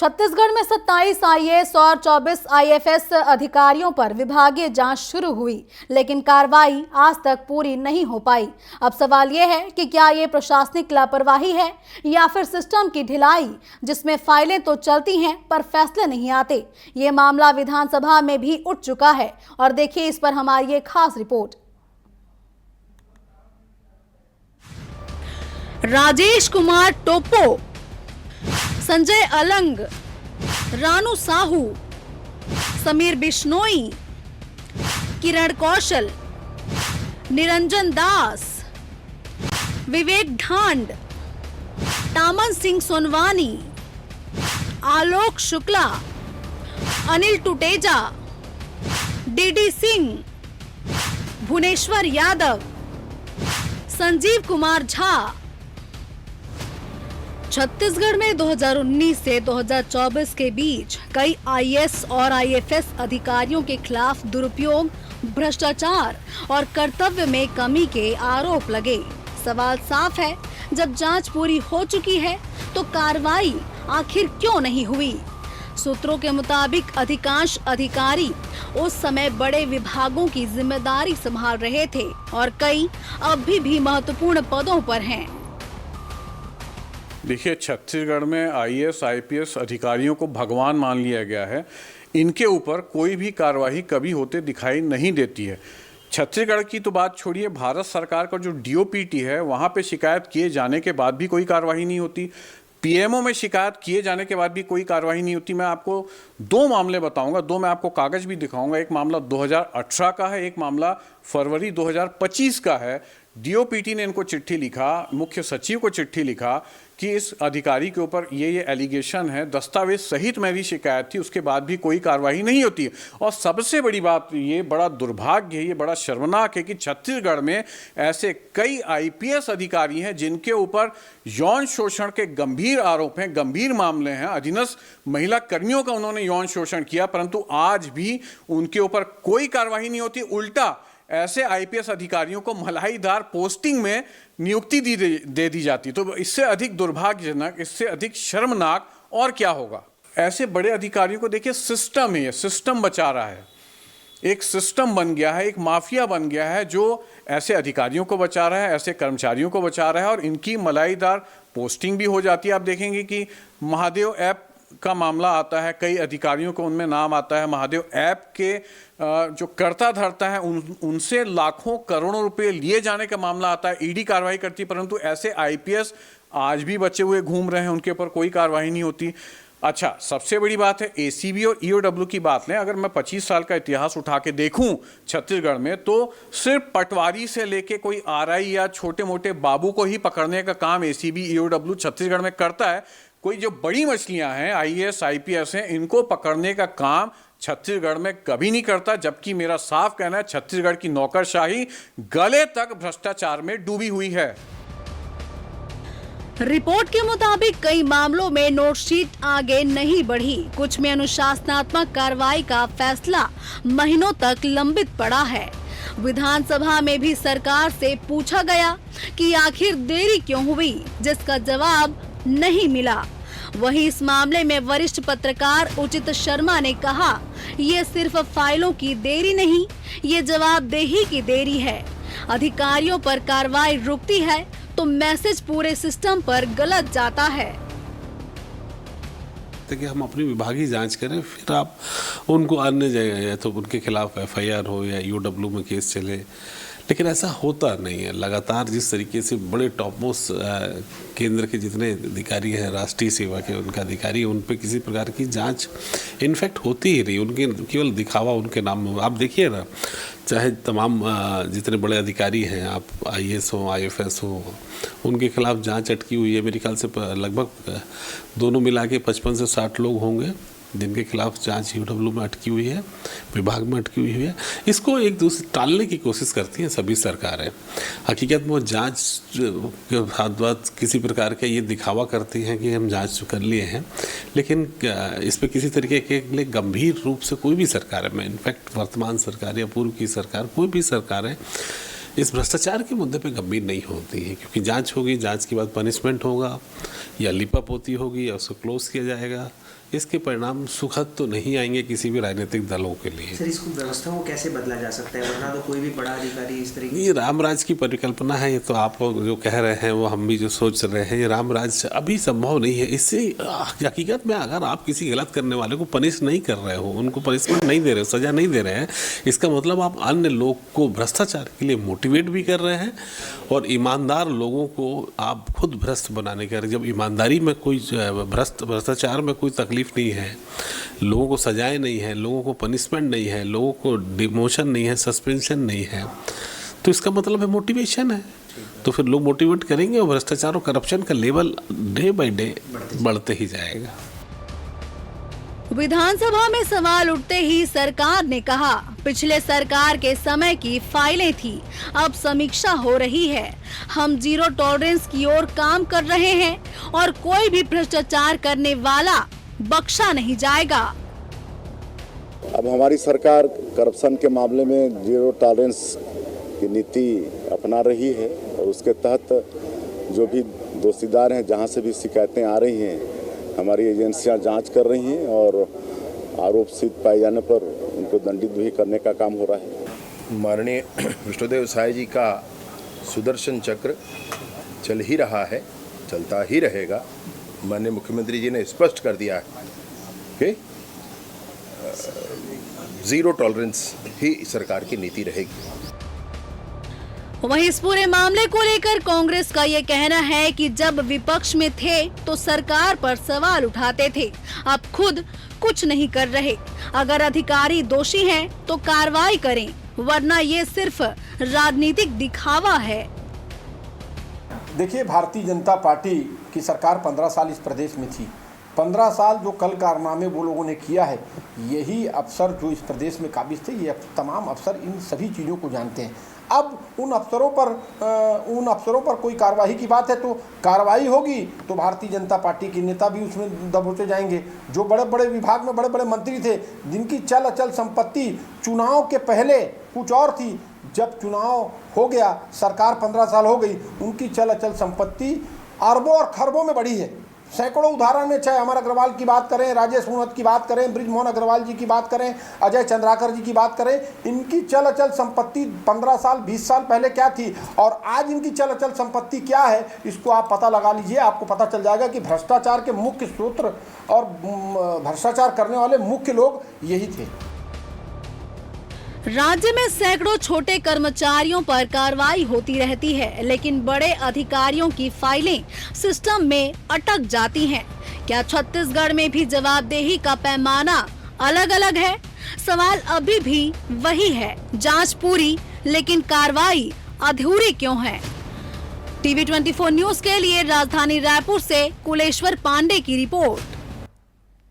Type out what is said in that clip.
छत्तीसगढ़ में 27 आईएएस और 24 आईएफएस अधिकारियों पर विभागीय जांच शुरू हुई, लेकिन कार्रवाई आज तक पूरी नहीं हो पाई। अब सवाल यह है कि क्या ये प्रशासनिक लापरवाही है या फिर सिस्टम की ढिलाई, जिसमें फाइलें तो चलती हैं पर फैसले नहीं आते। ये मामला विधानसभा में भी उठ चुका है और देखिए इस पर हमारी ये खास रिपोर्ट। राजेश कुमार टोप्पो, संजय अलंग, रानू साहू, समीर बिश्नोई, किरण कौशल, निरंजन दास, विवेक ढांड, तामन सिंह सोनवानी, आलोक शुक्ला, अनिल टुटेजा, डीडी सिंह, भुवनेश्वर यादव, संजीव कुमार झा। छत्तीसगढ़ में 2019 से 2024 के बीच कई आईएएस और आईएफएस अधिकारियों के खिलाफ दुरुपयोग, भ्रष्टाचार और कर्तव्य में कमी के आरोप लगे। सवाल साफ है, जब जांच पूरी हो चुकी है तो कार्रवाई आखिर क्यों नहीं हुई? सूत्रों के मुताबिक अधिकांश अधिकारी उस समय बड़े विभागों की जिम्मेदारी संभाल रहे थे और कई अभी भी महत्वपूर्ण पदों पर हैं। देखिए, छत्तीसगढ़ में आईएएस आईपीएस अधिकारियों को भगवान मान लिया गया है। इनके ऊपर कोई भी कार्रवाई कभी होते दिखाई नहीं देती है। छत्तीसगढ़ की तो बात छोड़िए, भारत सरकार का जो डीओपीटी है वहाँ पे शिकायत किए जाने के बाद भी कोई कार्रवाई नहीं होती। पीएमओ में शिकायत किए जाने के बाद भी कोई कार्रवाई नहीं होती। मैं आपको दो मामले बताऊंगा, दो मैं आपको कागज भी दिखाऊंगा। एक मामला 2018 का है, एक मामला फरवरी 2025 का है। डीओपीटी ने इनको चिट्ठी लिखा, मुख्य सचिव को चिट्ठी लिखा कि इस अधिकारी के ऊपर ये एलिगेशन है, दस्तावेज सहित मेरी शिकायत थी, उसके बाद भी कोई कार्रवाई नहीं होती है। और सबसे बड़ी बात, ये बड़ा दुर्भाग्य है, ये बड़ा शर्मनाक है कि छत्तीसगढ़ में ऐसे कई आईपीएस अधिकारी हैं जिनके ऊपर यौन शोषण के गंभीर आरोप हैं, गंभीर मामले हैं। अधीनस्थ महिला कर्मियों का उन्होंने यौन शोषण किया, परंतु आज भी उनके ऊपर कोई कार्रवाई नहीं होती। उल्टा ऐसे आईपीएस अधिकारियों को मलाईदार पोस्टिंग में नियुक्ति दे दी जाती। तो इससे अधिक दुर्भाग्यजनक, इससे अधिक शर्मनाक और क्या होगा? ऐसे बड़े अधिकारियों को देखिए, सिस्टम है, सिस्टम बचा रहा है। एक सिस्टम बन गया है, एक माफिया बन गया है जो ऐसे अधिकारियों को बचा रहा है, ऐसे कर्मचारियों को बचा रहा है और इनकी मलाईदार पोस्टिंग भी हो जाती है। आप देखेंगे कि महादेव ऐप का मामला आता है, कई अधिकारियों को उनमें नाम आता है। महादेव ऐप के जो कर्ता धर्ता है उनसे लाखों करोड़ों रुपए लिए जाने का मामला आता है। ईडी कार्रवाई करती है, परंतु ऐसे आईपीएस आज भी बचे हुए घूम रहे हैं, उनके ऊपर कोई कार्रवाई नहीं होती। अच्छा, सबसे बड़ी बात है एसीबी और ईओडब्ल्यू की बात लें। अगर मैं 25 साल का इतिहास उठा के देखूं छत्तीसगढ़ में, तो सिर्फ पटवारी से लेके कोई आरआई या छोटे मोटे बाबू को ही पकड़ने का काम एसीबी ईओडब्ल्यू छत्तीसगढ़ में करता है। कोई जो बड़ी मछलियां हैं, आईएएस आईपीएस हैं, इनको पकड़ने का काम छत्तीसगढ़ में कभी नहीं करता। जबकि मेरा साफ कहना है, छत्तीसगढ़ की नौकरशाही गले तक भ्रष्टाचार में डूबी हुई है। रिपोर्ट के मुताबिक कई मामलों में नोटशीट आगे नहीं बढ़ी। कुछ में अनुशासनात्मक कार्रवाई का फैसला महीनों तक लंबित पड़ा है। विधानसभा में भी सरकार से पूछा गया कि आखिर देरी क्यों हुई, जिसका जवाब नहीं मिला। वहीं इस मामले में वरिष्ठ पत्रकार उचित शर्मा ने कहा, ये सिर्फ फाइलों की देरी नहीं, ये जवाबदेही की देरी है। अधिकारियों पर कार्रवाई रुकती है तो मैसेज पूरे सिस्टम पर गलत जाता है। कि हम अपनी विभागीय जांच करें, फिर आप उनको अन्य जगह या तो उनके खिलाफ एफआईआर हो या ईओडब्ल्यू में केस चले, लेकिन ऐसा होता नहीं है। लगातार जिस तरीके से बड़े टॉप मोस्ट केंद्र के जितने अधिकारी हैं, राष्ट्रीय सेवा के उनका अधिकारी, उन पे किसी प्रकार की जांच इनफैक्ट होती ही नहीं। उनके केवल दिखावा उनके नाम में। आप देखिए ना, चाहे तमाम जितने बड़े अधिकारी हैं, आप आईएएस हो आईएफएस हो, उनके खिलाफ जांच अटकी हुई है। मेरे ख्याल से लगभग दोनों मिला के 55 से 60 लोग होंगे जिनके खिलाफ जांच ईओडब्ल्यू में अटकी हुई है, विभाग में अटकी हुई है। इसको एक दूसरे टालने की कोशिश करती हैं सभी सरकारें। हकीकत में वो जांच के साथ किसी प्रकार का ये दिखावा करती हैं कि हम जांच कर लिए हैं, लेकिन इस पर किसी तरीके के लिए गंभीर रूप से कोई भी सरकार है, मैं इनफैक्ट वर्तमान सरकार या पूर्व की सरकार, कोई भी सरकार है, इस भ्रष्टाचार के मुद्दे पे गंभीर नहीं होती है। क्योंकि जांच होगी, जांच के बाद पनिशमेंट होगा या लिपअप होती होगी या उसको क्लोज किया जाएगा इसके परिणाम सुखद तो नहीं आएंगे किसी भी राजनीतिक दलों के लिए। सर, इसको व्यवस्था को कैसे बदला जा सकता है, वरना तो कोई भी बड़ा अधिकारी इस तरीके ये रामराज की परिकल्पना है, ये तो आप जो कह रहे हैं वो हम भी जो सोच रहे हैं, ये रामराज अभी संभव नहीं है। इससे हकीकत में अगर आप किसी गलत करने वाले को पनिश नहीं कर रहे हो, उनको पनिशमेंट नहीं दे रहे हो, सजा नहीं दे रहे हैं, इसका मतलब आप अन्य लोग को भ्रष्टाचार के लिए मोटिवेट भी कर रहे हैं और ईमानदार लोगों को आप खुद भ्रष्ट बनाने के। जब ईमानदारी में कोई भ्रष्टाचार में कोई तकलीफ नहीं है, लोगों को सजाएं नहीं है, लोगों को पनिशमेंट नहीं है, लोगों को डिमोशन नहीं है, सस्पेंशन नहीं है, तो इसका मतलब है मोटिवेशन है। तो फिर लोग मोटिवेट करेंगे और भ्रष्टाचार और करप्शन का लेवल डे बाय डे बढ़ते ही जाएगा। विधानसभा में सवाल उठते ही सरकार ने कहा, पिछले सरकार के समय की फाइलें थी, अब समीक्षा हो रही है। हम जीरो टॉलरेंस की ओर काम कर रहे हैं और कोई भी भ्रष्टाचार करने वाला बख्शा नहीं जाएगा। अब हमारी सरकार करप्शन के मामले में जीरो टॉलरेंस की नीति अपना रही है और उसके तहत जो भी दोषीदार हैं, जहां से भी शिकायतें आ रही हैं, हमारी एजेंसियां जांच कर रही हैं और आरोप सिद्ध पाए जाने पर उनको दंडित भी करने का काम हो रहा है। माननीय विष्णुदेव साय जी का सुदर्शन चक्र चल ही रहा है, चलता ही रहेगा। माननीय मुख्यमंत्री जी ने स्पष्ट कर दिया है कि जीरो टॉलरेंस ही सरकार की नीति रहेगी। वहीं इस पूरे मामले को लेकर कांग्रेस का ये कहना है कि जब विपक्ष में थे तो सरकार पर सवाल उठाते थे, अब खुद कुछ नहीं कर रहे। अगर अधिकारी दोषी हैं तो कार्रवाई करें, वरना ये सिर्फ राजनीतिक दिखावा है। देखिए, भारतीय जनता पार्टी की सरकार 15 साल इस प्रदेश में थी। 15 साल जो कल कारनामे वो लोगों ने किया है, यही अफसर जो इस प्रदेश में काबिज थे, ये तमाम अफसर इन सभी चीज़ों को जानते हैं। अब उन अफसरों पर कोई कार्रवाई की बात है तो कार्रवाई होगी तो भारतीय जनता पार्टी के नेता भी उसमें दबोचे जाएंगे। जो बड़े बड़े विभाग में बड़े बड़े मंत्री थे, जिनकी चल अचल संपत्ति चुनाव के पहले कुछ और थी, जब चुनाव हो गया, सरकार 15 साल हो गई, उनकी चल अचल संपत्ति अरबों और खरबों में बढ़ी है। सैकड़ों उदाहरण है, चाहे अमर अग्रवाल की बात करें, राजेश मूणत की बात करें, बृजमोहन अग्रवाल जी की बात करें, अजय चंद्राकर जी की बात करें, इनकी चल अचल संपत्ति 15 साल 20 साल पहले क्या थी और आज इनकी चल अचल संपत्ति क्या है, इसको आप पता लगा लीजिए। आपको पता चल जाएगा कि भ्रष्टाचार के मुख्य स्रोत और भ्रष्टाचार करने वाले मुख्य लोग यही थे। राज्य में सैकड़ों छोटे कर्मचारियों पर कार्रवाई होती रहती है, लेकिन बड़े अधिकारियों की फाइलें सिस्टम में अटक जाती हैं। क्या छत्तीसगढ़ में भी जवाबदेही का पैमाना अलग अलग है? सवाल अभी भी वही है, जांच पूरी लेकिन कार्रवाई अधूरी क्यों है? टीवी 24 न्यूज के लिए राजधानी रायपुर से कुलेश्वर पांडे की रिपोर्ट।